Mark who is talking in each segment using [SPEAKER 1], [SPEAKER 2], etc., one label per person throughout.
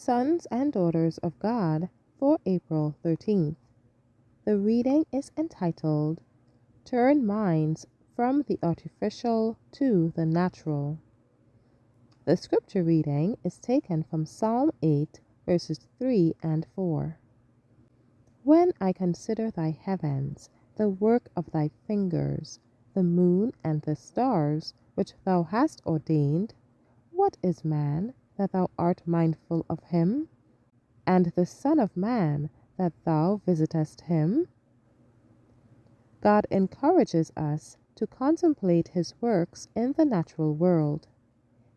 [SPEAKER 1] Sons and Daughters of God for April 13th. The reading is entitled, Turn Minds from the Artificial to the Natural. The scripture reading is taken from Psalm 8, verses 3 and 4. When I consider thy heavens, the work of thy fingers, the moon and the stars, which thou hast ordained, what is man, that thou art mindful of him? And the Son of Man, that thou visitest him? God encourages us to contemplate his works in the natural world.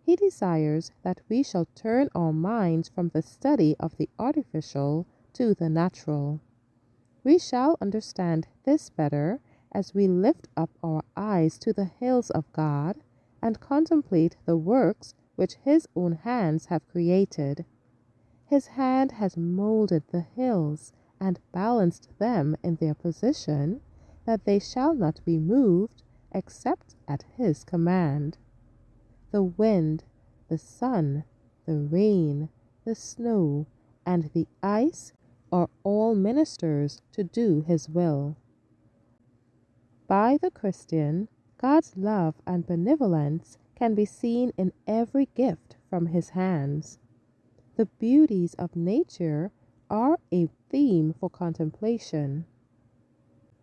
[SPEAKER 1] He desires that we shall turn our minds from the study of the artificial to the natural. We shall understand this better as we lift up our eyes to the hills of God and contemplate the works which his own hands have created. His hand has molded the hills and balanced them in their position, that they shall not be moved except at his command. The wind, the sun, the rain, the snow, and the ice are all ministers to do his will. By the Christian, God's love and benevolence can be seen in every gift from his hands. The beauties of nature are a theme for contemplation.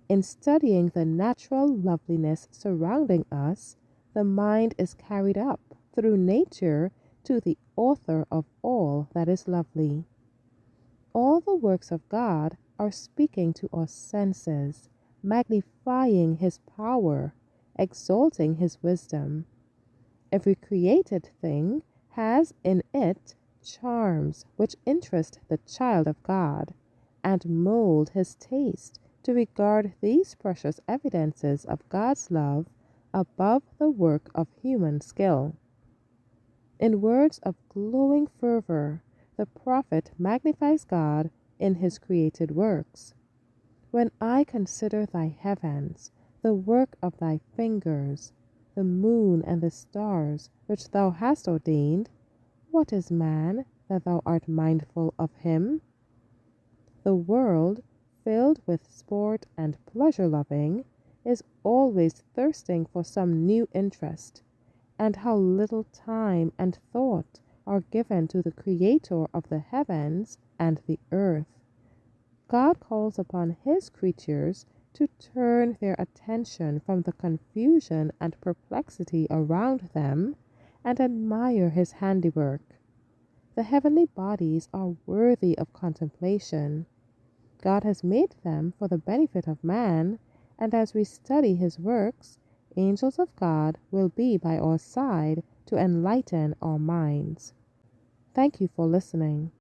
[SPEAKER 1] In studying the natural loveliness surrounding us, the mind is carried up through nature to the author of all that is lovely. All the works of God are speaking to our senses, magnifying his power, exalting his wisdom. Every created thing has in it charms which interest the child of God and mold his taste to regard these precious evidences of God's love above the work of human skill. In words of glowing fervor, the prophet magnifies God in his created works. When I consider thy heavens, the work of thy fingers, the moon and the stars which thou hast ordained, what is man, that thou art mindful of him? The world, filled with sport and pleasure-loving, is always thirsting for some new interest, and how little time and thought are given to the Creator of the heavens and the earth. God calls upon his creatures to turn their attention from the confusion and perplexity around them and admire his handiwork. The heavenly bodies are worthy of contemplation. God has made them for the benefit of man, and as we study his works, angels of God will be by our side to enlighten our minds. Thank you for listening.